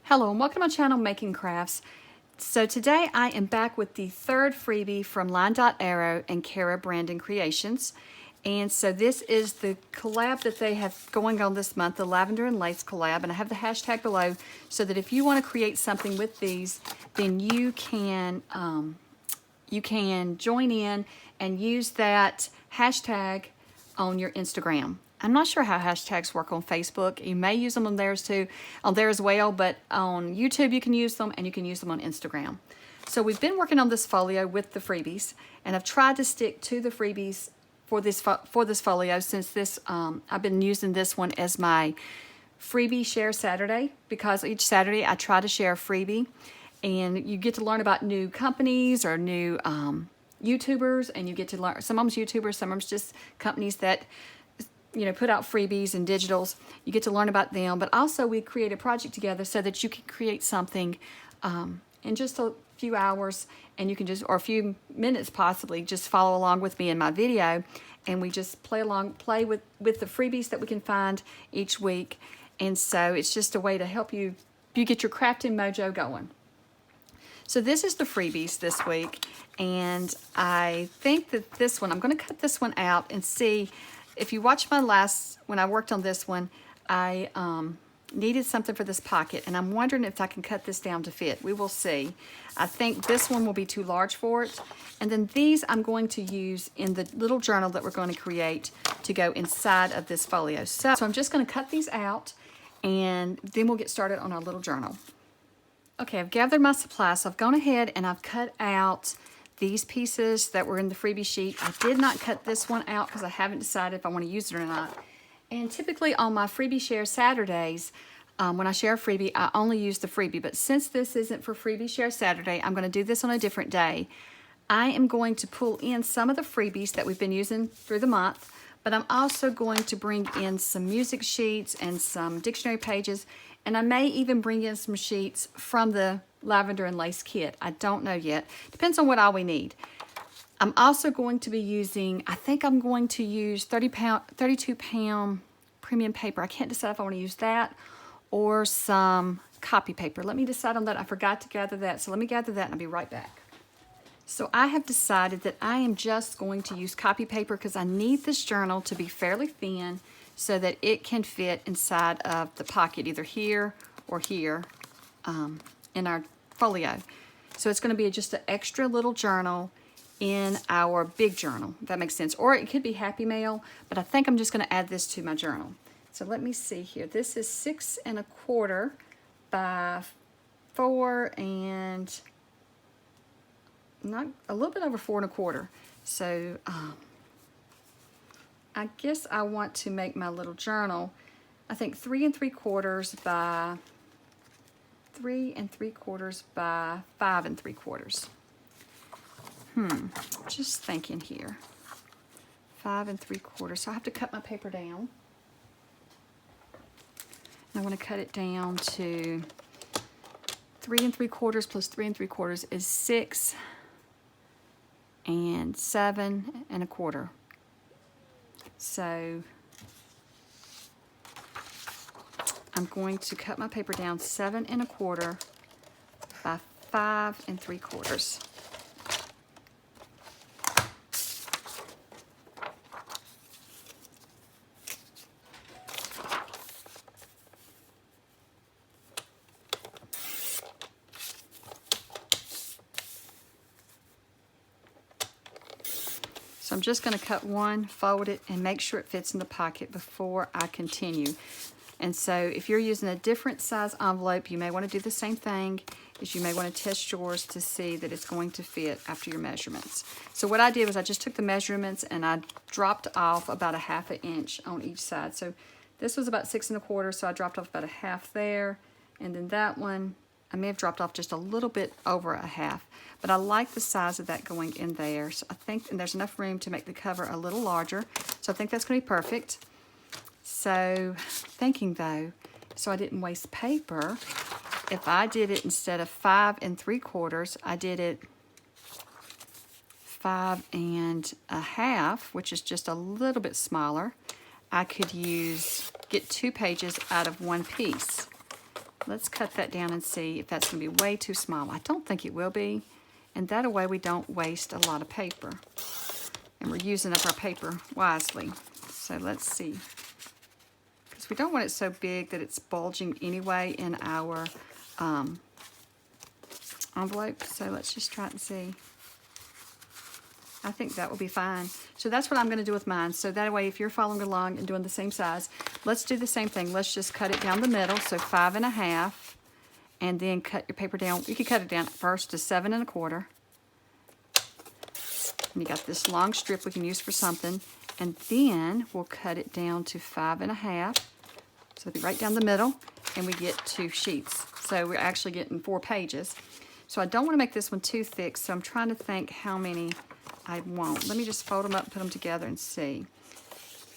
Hello and welcome to my channel, Making Crafts. So today I am back with the third freebie from Line Dot Arrow and Kara Brandon Creations. And so this is the collab that they have going on this month, the Lavender and Lace collab. And I have the hashtag below so that if you want to create something with these, then you can join in and use that hashtag on your Instagram. I'm not sure how hashtags work on Facebook. You may use them on theirs too, on there as well, but on YouTube you can use them and you can use them on Instagram. So we've been working on this folio with the freebies, and I've tried to stick to the freebies for this folio since this I've been using this one as my freebie share Saturday, because each Saturday I try to share a freebie, and you get to learn about new companies or new YouTubers, and you get to learn, some of them's YouTubers, some of them's just companies that put out freebies and digitals. You get to learn about them, but also we create a project together so that you can create something in just a few hours, and you can just, or a few minutes possibly, just follow along with me in my video, and we just play with the freebies that we can find each week. And so it's just a way to help you get your crafting mojo going. So this is the freebies this week, and I think that this one, I'm going to cut this one out and see. If you watch my when I worked on this one, I needed something for this pocket, and I'm wondering if I can cut this down to fit. We will see. I think this one will be too large for it. And then these I'm going to use in the little journal that we're going to create to go inside of this folio. So I'm just going to cut these out, and then we'll get started on our little journal. Okay, I've gathered my supplies, so I've gone ahead and I've cut out these pieces that were in the freebie sheet. I did not cut this one out because I haven't decided if I want to use it or not. And typically on my freebie share Saturdays, when I share a freebie, I only use the freebie. But since this isn't for freebie share Saturday, I'm going to do this on a different day. I am going to pull in some of the freebies that we've been using through the month, but I'm also going to bring in some music sheets and some dictionary pages, and I may even bring in some sheets from the Lavender and Lace kit. I don't know yet. Depends on what all we need. I'm also going to be using, I think I'm going to use 32 pound premium paper. I can't decide if I want to use that or some copy paper. Let me decide on that. I forgot to gather that. So let me gather that and I'll be right back. So I have decided that I am just going to use copy paper because I need this journal to be fairly thin so that it can fit inside of the pocket, either here or here in our folio. So it's going to be just an extra little journal in our big journal, if that makes sense. Or it could be Happy Mail, but I think I'm just going to add this to my journal. So let me see here. This is 6 1/4 by 4 and not a little bit over 4 1/4. So I guess I want to make my little journal, I think 3 3/4 by 3 3/4 by 5 3/4. Just thinking here. 5 3/4. So I have to cut my paper down. And I want to cut it down to 3 3/4 plus 3 3/4 is 6 and 7 1/4. So I'm going to cut my paper down 7 1/4 by 5 3/4. So I'm just going to cut one, fold it, and make sure it fits in the pocket before I continue. And so if you're using a different size envelope, you may want to do the same thing, is you may want to test yours to see that it's going to fit after your measurements. So what I did was I just took the measurements and I dropped off about a 1/2 inch on each side. So this was about 6 1/4, so I dropped off about a 1/2 there. And then that one, I may have dropped off just a little bit over a 1/2, but I like the size of that going in there. So I think, and there's enough room to make the cover a little larger. So I think that's going to be perfect. So thinking though, so I didn't waste paper, if I did it instead of 5 3/4, I did it 5 1/2, which is just a little bit smaller. I could get 2 pages out of one piece. let's cut that down and see if that's going to be way too small. I don't think it will be. And that way we don't waste a lot of paper. And we're using up our paper wisely. So let's see. Because we don't want it so big that it's bulging anyway in our envelope. So let's just try it and see. I think that will be fine. So that's what I'm going to do with mine. So that way, if you're following along and doing the same size, let's do the same thing. Let's just cut it down the middle, so 5 1/2, and then cut your paper down. You can cut it down first to 7 1/4. And you got this long strip we can use for something, and then we'll cut it down to 5 1/2. So it'll be right down the middle, and we get 2 sheets. So we're actually getting 4 pages. So I don't want to make this one too thick, so I'm trying to think how many I want. Let me just fold them up and put them together and see.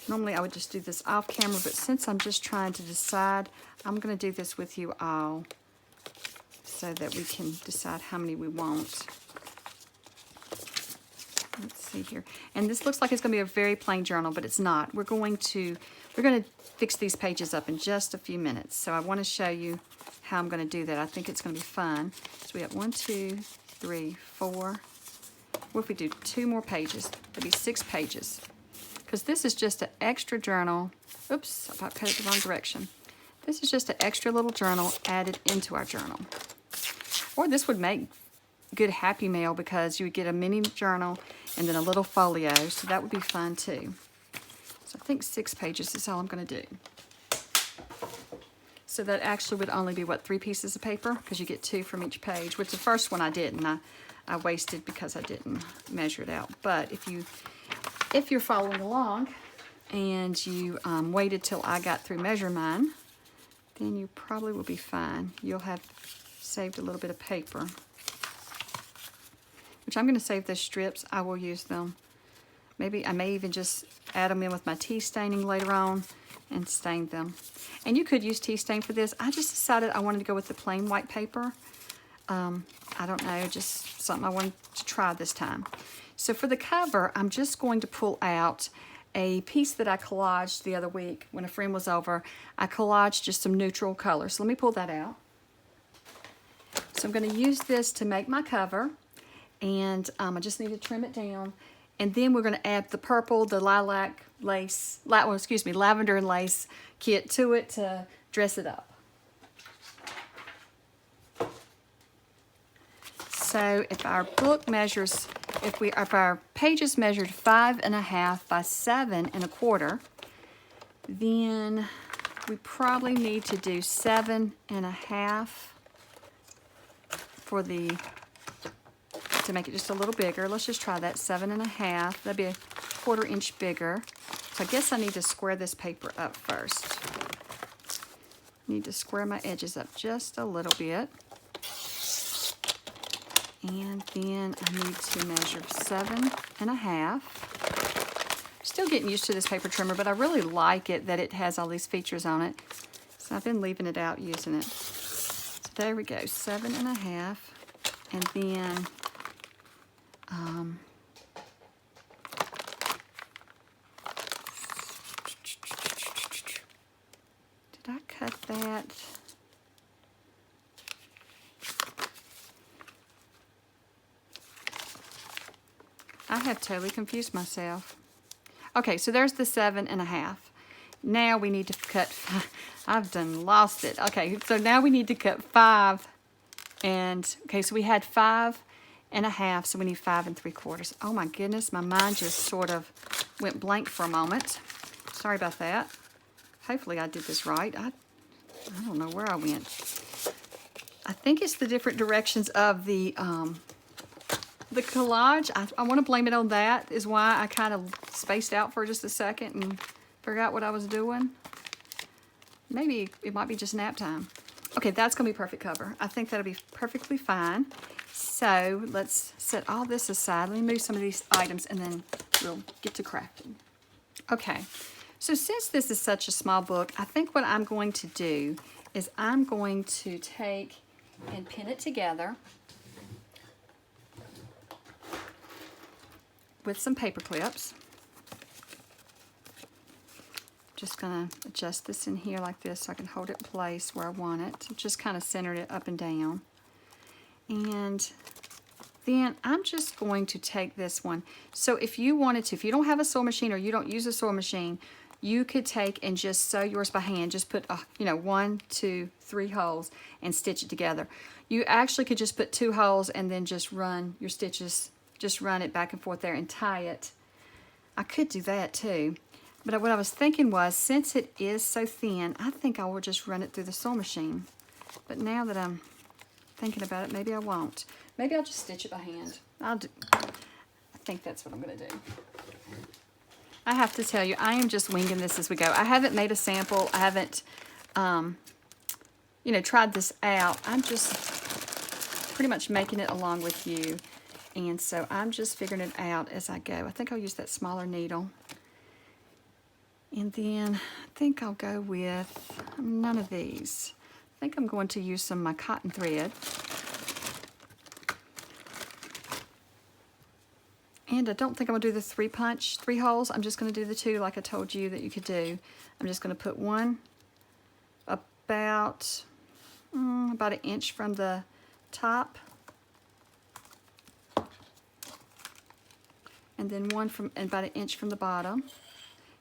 Normally I would just do this off camera, but since I'm just trying to decide, I'm going to do this with you all so that we can decide how many we want. Let's see here. And this looks like it's going to be a very plain journal, but it's not. We're going to fix these pages up in just a few minutes. So I want to show you how I'm going to do that. I think it's going to be fun. So we have 1, 2, 3, 4. What if we do 2 more pages? That'd be 6 pages. Because this is just an extra journal. Oops, I about cut it the wrong direction. This is just an extra little journal added into our journal. Or this would make good Happy Mail because you would get a mini journal and then a little folio. So that would be fun too. So I think 6 pages is all I'm going to do. So that actually would only be, what, 3 pieces of paper? Because you get 2 from each page, which the first one I didn't. I wasted because I didn't measure it out. But if you're following along and you waited till I got through measuring mine, then you probably will be fine. You'll have saved a little bit of paper, which I'm going to save those strips. I will use them. Maybe I may even just add them in with my tea staining later on and stain them. And you could use tea stain for this. I just decided I wanted to go with the plain white paper. I don't know, just something I wanted to try this time. So for the cover, I'm just going to pull out a piece that I collaged the other week when a friend was over. I collaged just some neutral colors. So let me pull that out. So I'm going to use this to make my cover, and I just need to trim it down. And then we're going to add the purple, the lilac lace, lavender and lace kit to it to dress it up. So if our book measures, if our pages measured 5 1/2 by 7 1/4, then we probably need to do 7 1/2 for to make it just a little bigger. Let's just try that, 7 1/2. That'd be a 1/4 inch bigger. So I guess I need to square this paper up first. Need to square my edges up just a little bit. And then I need to measure 7 1/2. Still getting used to this paper trimmer, but I really like it that it has all these features on it. So I've been leaving it out, using it. So there we go, 7 1/2. And then did I cut that? I have totally confused myself. Okay, so there's the 7 1/2. Now we need to cut, I've done lost it. Okay, so now we need to cut 5 and, okay, so we had 5 1/2, so we need 5 3/4. Oh my goodness, my mind just sort of went blank for a moment. Sorry about that. Hopefully I did this right. I don't know where I went. I think it's the different directions of the collage. I want to blame it on that, is why I kind of spaced out for just a second and forgot what I was doing. Maybe it might be just nap time. Okay, that's going to be perfect cover. I think that'll be perfectly fine. So let's set all this aside. Let me move some of these items and then we'll get to crafting. Okay, so since this is such a small book, I think what I'm going to do is I'm going to take and pin it together with some paper clips. just gonna adjust this in here like this so I can hold it in place where I want it. Just kind of centered it up and down. And then I'm just going to take this one. So if you wanted to, if you don't have a sewing machine or you don't use a sewing machine, you could take and just sew yours by hand. Just put, you know, 1, 2, 3 holes and stitch it together. You actually could just put 2 holes and then just run your stitches, just run it back and forth there and tie it. I could do that too. But what I was thinking was, since it is so thin, I think I will just run it through the sewing machine. But now that I'm thinking about it, maybe I won't. Maybe I'll just stitch it by hand. I think that's what I'm gonna do. I have to tell you, I am just winging this as we go. I haven't made a sample. I haven't, you know, tried this out. I'm just pretty much making it along with you. And so I'm just figuring it out as I go. I think I'll use that smaller needle. And then I think I'll go with none of these. I think I'm going to use some of my cotton thread. And I don't think I'm gonna do the 3 holes. I'm just gonna do the 2 like I told you that you could do. I'm just gonna put one about an inch from the top. And then one from about an inch from the bottom.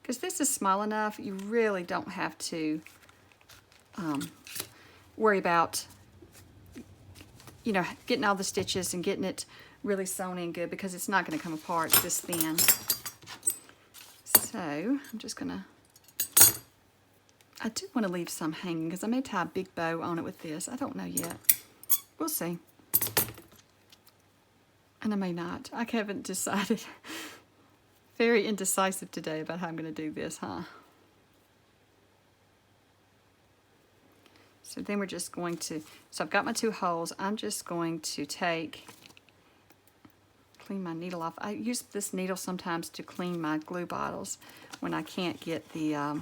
Because this is small enough, you really don't have to worry about, you know, getting all the stitches and getting it really sewn in good, because it's not going to come apart this thin. So I'm just gonna, I do want to leave some hanging because I may tie a big bow on it with this. I don't know yet. We'll see. And I may not. I haven't decided. Very indecisive today about how I'm going to do this, huh? So then we're just going to, so I've got my 2 holes. I'm just going to clean my needle off. I use this needle sometimes to clean my glue bottles when I can't get the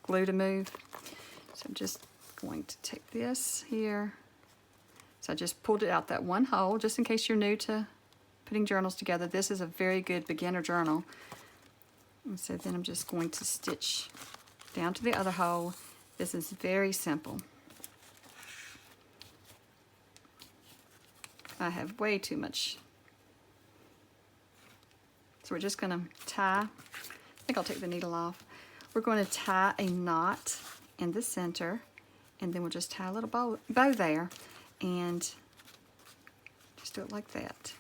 glue to move. So I'm just going to take this here. So I just pulled it out that 1 hole, just in case you're new to putting journals together. This is a very good beginner journal. And so then I'm just going to stitch down to the other hole. This is very simple. I have way too much. So we're just going to tie, I think I'll take the needle off. We're going to tie a knot in the center, and then we'll just tie a little bow there, and just do it like that.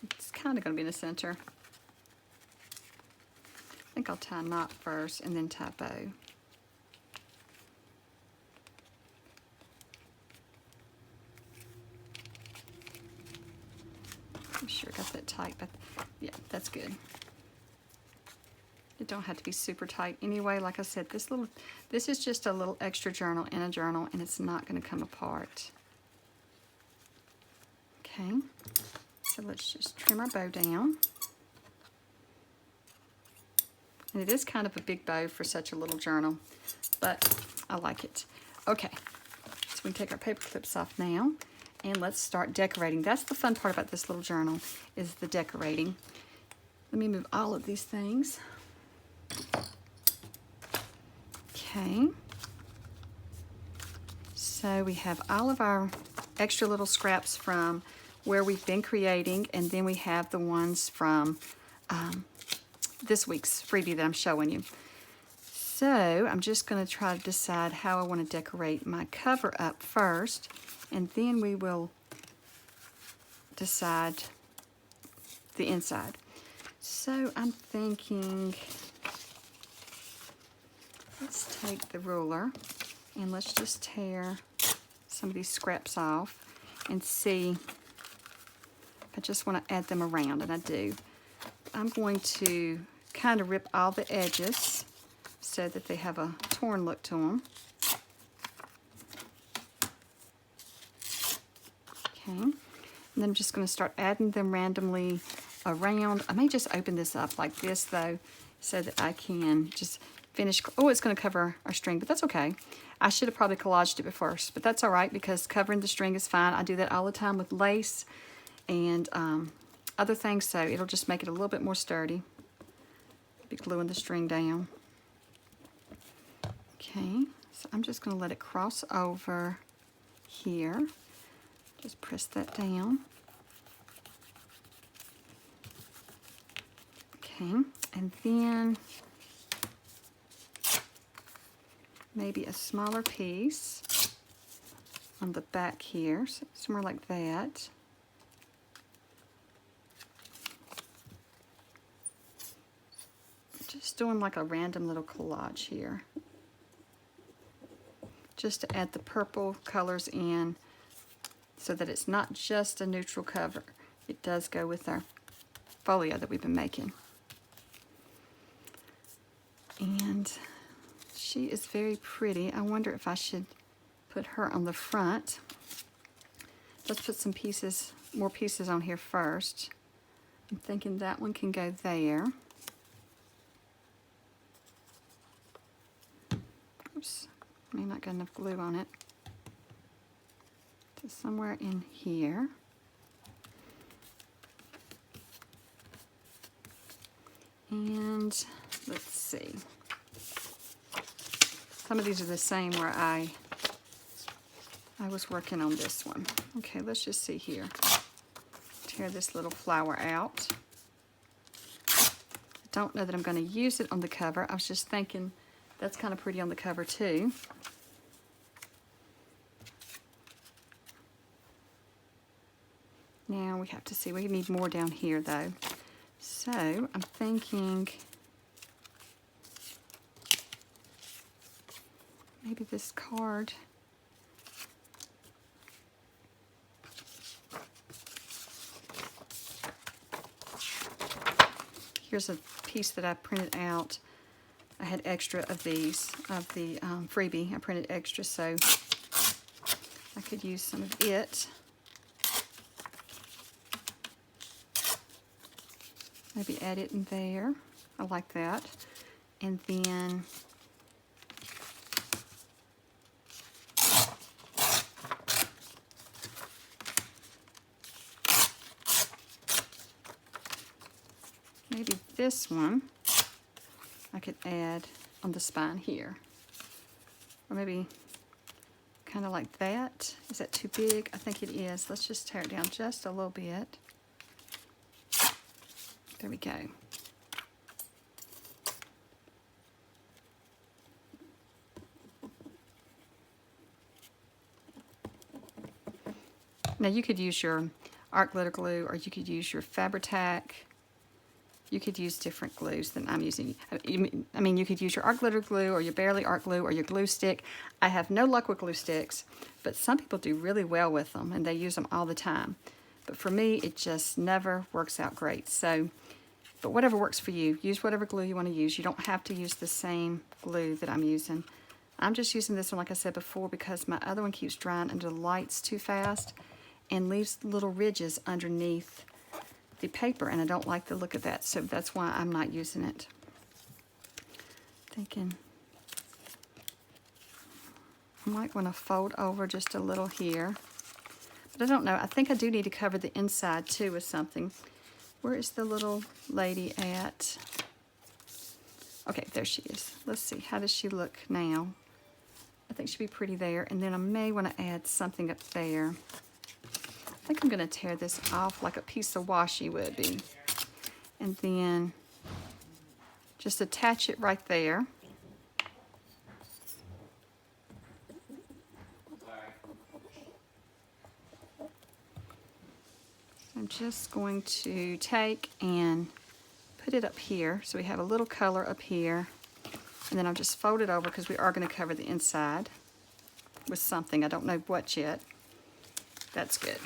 It's kind of going to be in the center. I think I'll tie a knot first and then tie a bow. I'm sure I got that tight, but yeah, that's good. It don't have to be super tight anyway. Like I said, this is just a little extra journal in a journal, and it's not going to come apart. Okay, so let's just trim our bow down. And it is kind of a big bow for such a little journal, but I like it. Okay, so we can take our paper clips off now, and let's start decorating. That's the fun part about this little journal, is the decorating. Let me move all of these things. Okay, so we have all of our extra little scraps from where we've been creating, and then we have the ones from this week's freebie that I'm showing you. So I'm just going to try to decide how I want to decorate my cover up first, and then we will decide the inside. So I'm thinking, let's take the ruler and let's just tear some of these scraps off and see if I just want to add them around, and I do. I'm going to kind of rip all the edges so that they have a torn look to them. Okay, and then I'm just going to start adding them randomly around. I may just open this up like this though, so that I can just finish. Oh, it's going to cover our string, but that's okay. I should have probably collaged it first, but that's all right because covering the string is fine. I do that all the time with lace and other things, so it'll just make it a little bit more sturdy. be gluing the string down. Okay, so I'm just going to let it cross over here. Just press that down. Okay, and then maybe a smaller piece on the back here, so somewhere like that. Just doing like a random little collage here, just to add the purple colors in so that it's not just a neutral cover. It does go with our folio that we've been making. And she is very pretty. I wonder if I should put her on the front. Let's put some pieces, more pieces on here first. I'm thinking that one can go there. Oops, may not got enough glue on it. So somewhere in here. And let's see. Some of these are the same where I was working on this one. Okay, let's just see here. Tear this little flower out. I don't know that I'm going to use it on the cover. I was just thinking that's kind of pretty on the cover too. Now we have to see, we need more down here though. So I'm thinking maybe this card. Here's a piece that I printed out. I had extra of these, of the freebie. I printed extra, so I could use some of it. Maybe add it in there. I like that. And then maybe this one I could add on the spine here. Or maybe kind of like that. Is that too big? I think it is. Let's just tear it down just a little bit. There we go. Now you could use your art glitter glue, or you could use your Fabri-Tac. You could use different glues than I'm using. I mean, you could use your art glitter glue or your Barely art glue or your glue stick. I have no luck with glue sticks, but some people do really well with them and they use them all the time. But for me, it just never works out great. So, but whatever works for you, use whatever glue you want to use. You don't have to use the same glue that I'm using. I'm just using this one, like I said before, because my other one keeps drying under the lights too fast and leaves little ridges underneath the paper, and I don't like the look of that, so that's why I'm not using it. Thinking I might want to fold over just a little here, but I don't know. I think I do need to cover the inside too with something. Where is the little lady at? Okay, there she is. Let's see, how does she look now? I think she'd be pretty there, and then I may want to add something up there. I think I'm going to tear this off like a piece of washi would be. And then just attach it right there. I'm just going to take and put it up here so we have a little color up here. And then I'll just fold it over because we are going to cover the inside with something. I don't know what yet. That's good.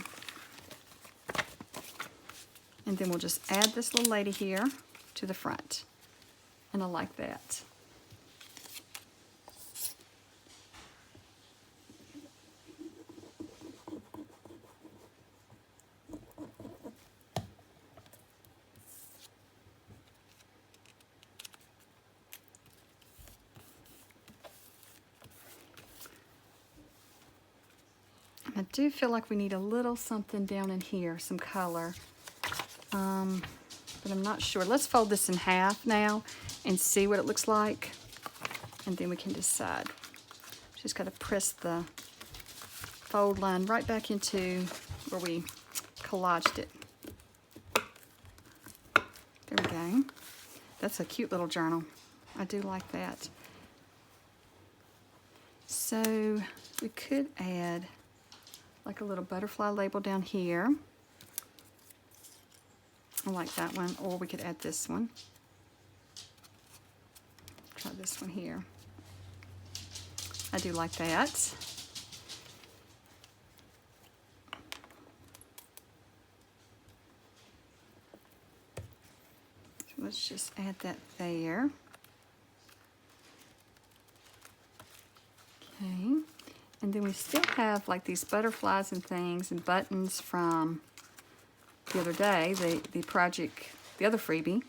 And then we'll just add this little lady here to the front. And I like that. I do feel like we need a little something down in here, some color. but I'm not sure. Let's fold this in half now and see what it looks like, and then we can decide. Just got to press the fold line right back into where we collaged it. There we go. That's a cute little journal. I do like that. So we could add like a little butterfly label down here. I like that one. Or we could add this one. Try this one here. I do like that. So let's just add that there. Okay. And then we still have like these butterflies and things and buttons from the other day, the project, the other freebie.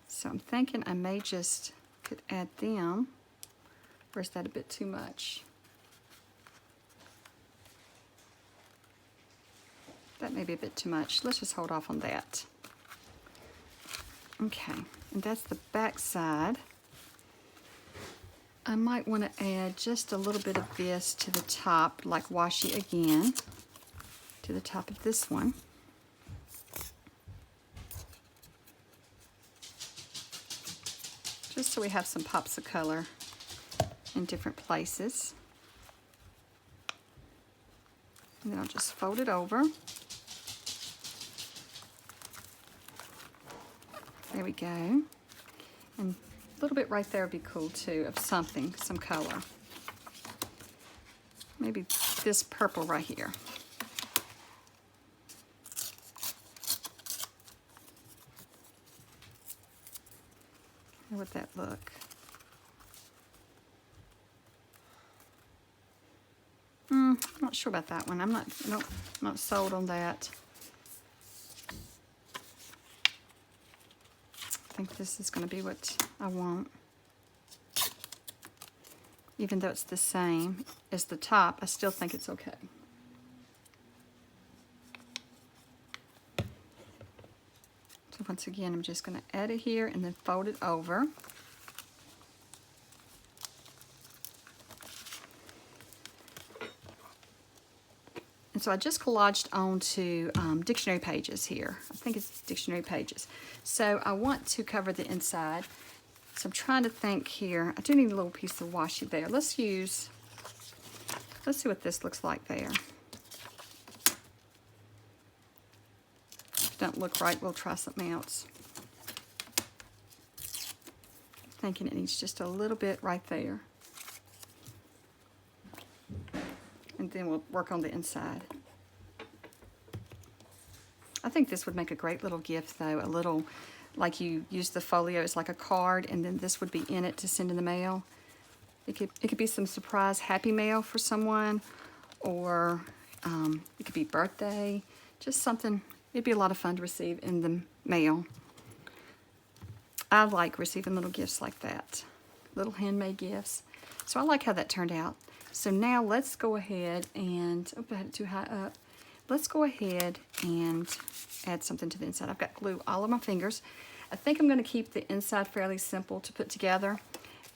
So I'm thinking I may just could add them. Or is that a bit too much? That may be a bit too much. Let's just hold off on that. Okay, and that's the back side. I might want to add just a little bit of this to the top, like washi again, to the top of this one. Just so we have some pops of color in different places. And then I'll just fold it over. There we go. And a little bit right there would be cool too, of something, some color. Maybe this purple right here. How would that look? I'm not sure about that one. I'm not sold on that. I think this is going to be what I want. Even though it's the same as the top, I still think it's okay. So once again, I'm just going to add it here and then fold it over. And so I just collaged onto dictionary pages here. I think it's dictionary pages. So I want to cover the inside. So I'm trying to think here. I do need a little piece of washi there. Let's see what this looks like there. If it doesn't look right, we'll try something else. I'm thinking it needs just a little bit right there. And then we'll work on the inside. I think this would make a great little gift though, a little, like you use the folio as like a card and then this would be in it to send in the mail. It could be some surprise happy mail for someone, or it could be birthday, just something. It'd be a lot of fun to receive in the mail. I like receiving little gifts like that, little handmade gifts. So I like how that turned out. So now let's go ahead and, oh, I had it too high up. Let's go ahead and add something to the inside. I've got glue all on my fingers. I think I'm going to keep the inside fairly simple to put together.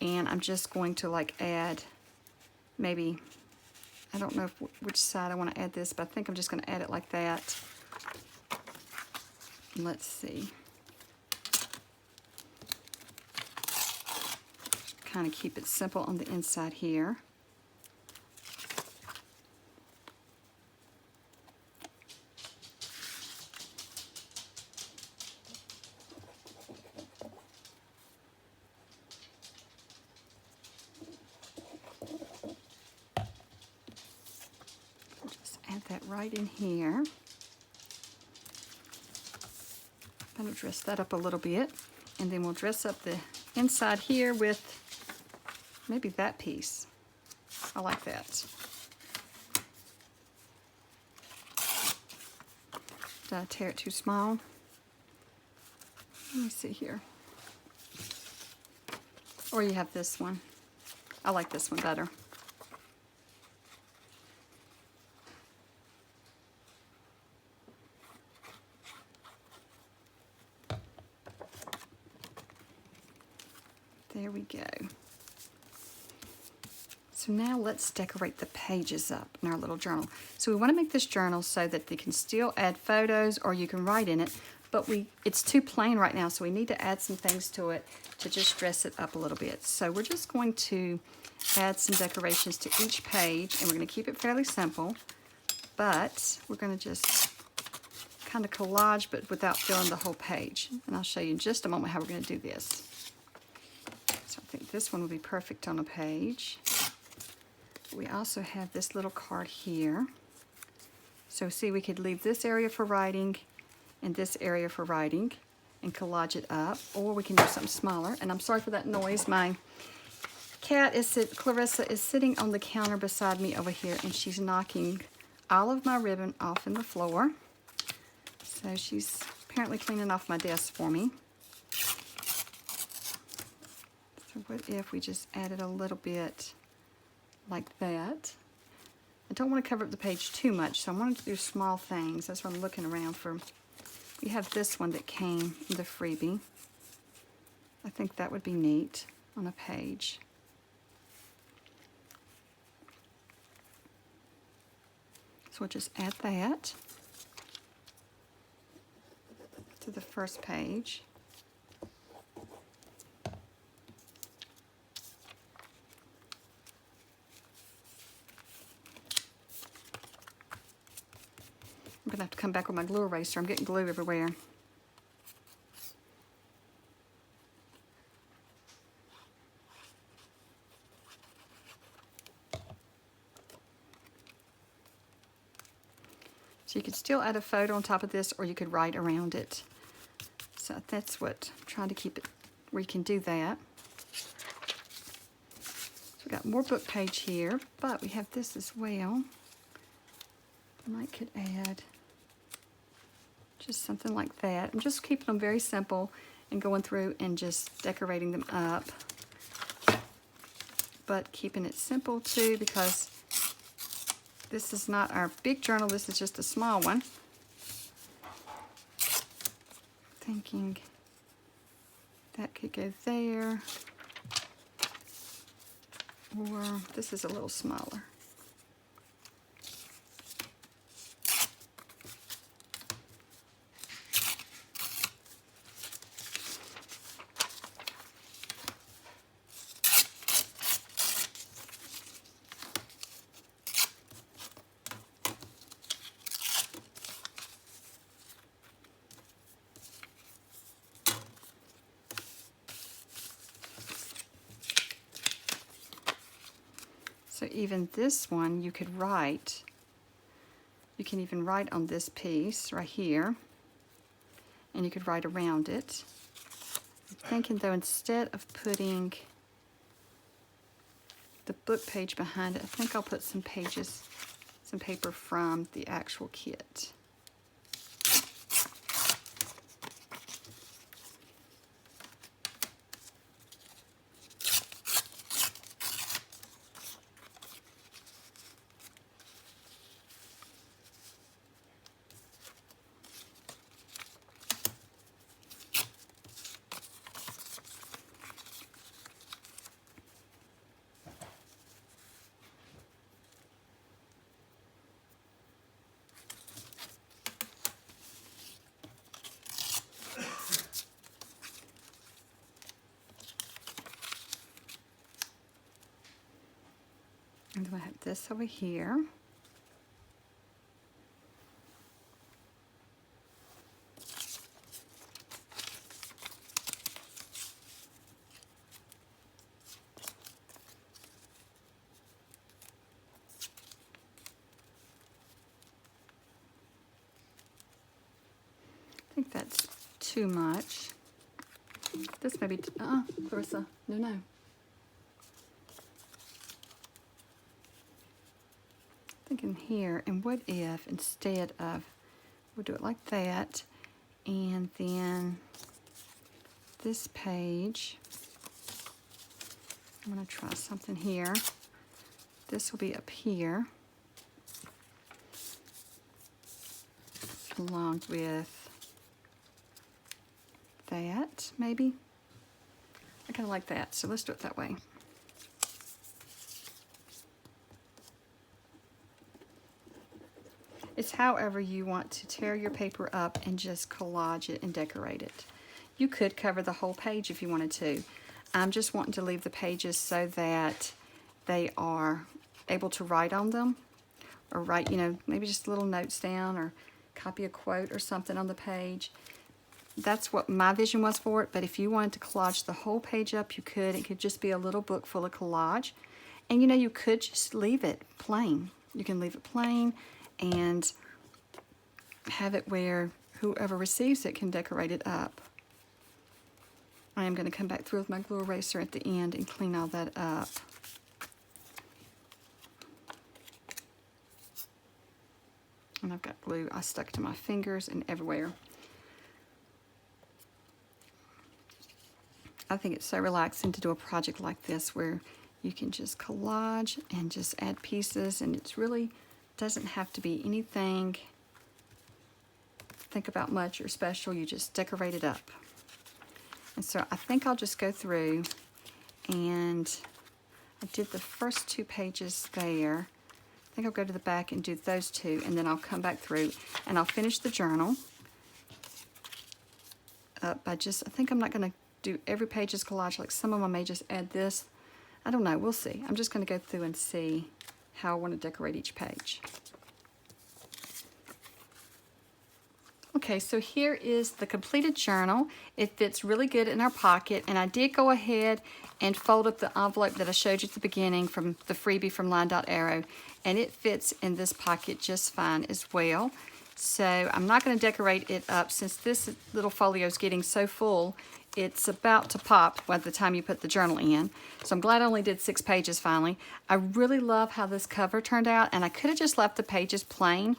And I'm just going to like add maybe, I don't know which side I want to add this, but I think I'm just going to add it like that. Let's see. Kind of keep it simple on the inside here. Just add that right in here. I'm going to dress that up a little bit, and then we'll dress up the inside here with maybe that piece. I like that. Did I tear it too small? Let me see here. Or you have this one. I like this one better. There we go. So now let's decorate the pages up in our little journal. So we want to make this journal so that they can still add photos or you can write in it, but it's too plain right now, so we need to add some things to it to just dress it up a little bit. So we're just going to add some decorations to each page, and we're going to keep it fairly simple, but we're going to just kind of collage but without filling the whole page. And I'll show you in just a moment how we're going to do this. So I think this one will be perfect on a page. We also have this little card here. So see, we could leave this area for writing and this area for writing and collage it up, or we can do something smaller. And I'm sorry for that noise. My cat Clarissa is sitting on the counter beside me over here, and she's knocking all of my ribbon off in the floor. So she's apparently cleaning off my desk for me. So what if we just added a little bit like that? I don't want to cover up the page too much, so I wanted to do small things. That's what I'm looking around for. We have this one that came in the freebie. I think that would be neat on a page. So we'll just add that to the first page. I'm going to have to come back with my glue eraser. I'm getting glue everywhere. So you could still add a photo on top of this, or you could write around it. So that's what I'm trying to keep it where you can do that. So we got more book page here, but we have this as well. I could add just something like that. I'm just keeping them very simple and going through and just decorating them up, but keeping it simple too, because this is not our big journal, this is just a small one. Thinking that could go there, or this is a little smaller. So even this one, you could write, you can even write on this piece right here, and you could write around it. I'm thinking though, instead of putting the book page behind it, I think I'll put some pages, some paper from the actual kit. And then I have this over here. I think that's too much. This may be, Clarissa, no. Thinking here, and what if instead of, we'll do it like that, and then this page, I'm going to try something here. This will be up here, along with that, maybe. I kind of like that. So let's do it that way. It's however you want to tear your paper up and just collage it and decorate it. You could cover the whole page if you wanted to. I'm just wanting to leave the pages so that they are able to write on them, or write, you know, maybe just little notes down, or copy a quote or something on the page. That's what my vision was for it, but if you wanted to collage the whole page up, you could. It could just be a little book full of collage. And you know, you could just leave it plain. You can leave it plain and have it where whoever receives it can decorate it up. I am going to come back through with my glue eraser at the end and clean all that up. And I've got glue I stuck to my fingers and everywhere. I think it's so relaxing to do a project like this where you can just collage and just add pieces, and it's really doesn't have to be anything think about much or special. You just decorate it up. And so I think I'll just go through, and I did the first 2 pages there. I think I'll go to the back and do those 2, and then I'll come back through and I'll finish the journal up by just, I think I'm not going to do every page's collage, like some of them I may just add this. I don't know, we'll see. I'm just going to go through and see how I want to decorate each page. Okay, so here is the completed journal. It fits really good in our pocket, and I did go ahead and fold up the envelope that I showed you at the beginning from the freebie from Line Dot Arrow, and it fits in this pocket just fine as well. So I'm not going to decorate it up since this little folio is getting so full. It's about to pop by the time you put the journal in. So I'm glad I only did 6 pages finally. I really love how this cover turned out, and I could have just left the pages plain,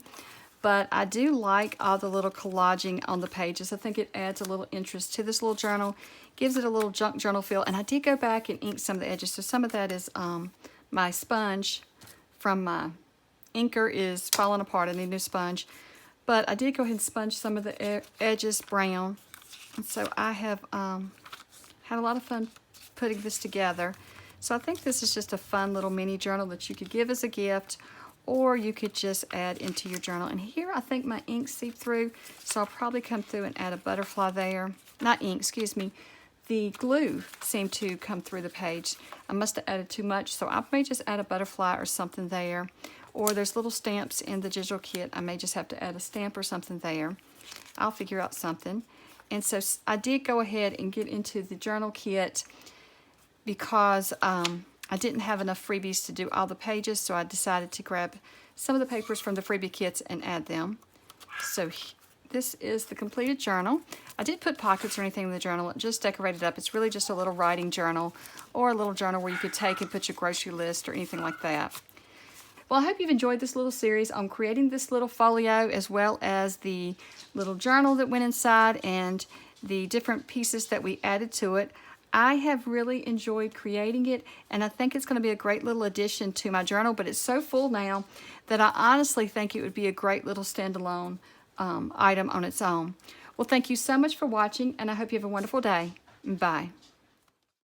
but I do like all the little collaging on the pages. I think it adds a little interest to this little journal, gives it a little junk journal feel, and I did go back and ink some of the edges. So some of that is my sponge from my inker is falling apart. I need a new sponge. But I did go ahead and sponge some of the edges brown. And so I have had a lot of fun putting this together. So I think this is just a fun little mini journal that you could give as a gift, or you could just add into your journal. And here I think my ink seeped through, so I'll probably come through and add a butterfly there. Not ink, excuse me. The glue seemed to come through the page. I must have added too much, so I may just add a butterfly or something there. Or there's little stamps in the digital kit. I may just have to add a stamp or something there. I'll figure out something. And so I did go ahead and get into the journal kit because I didn't have enough freebies to do all the pages, so I decided to grab some of the papers from the freebie kits and add them. So this is the completed journal. I did put pockets or anything in the journal, just decorated up. It's really just a little writing journal, or a little journal where you could take and put your grocery list or anything like that. Well, I hope you've enjoyed this little series on creating this little folio, as well as the little journal that went inside and the different pieces that we added to it. I have really enjoyed creating it, and I think it's going to be a great little addition to my journal, but it's so full now that I honestly think it would be a great little standalone item on its own. Well, thank you so much for watching, and I hope you have a wonderful day. Bye.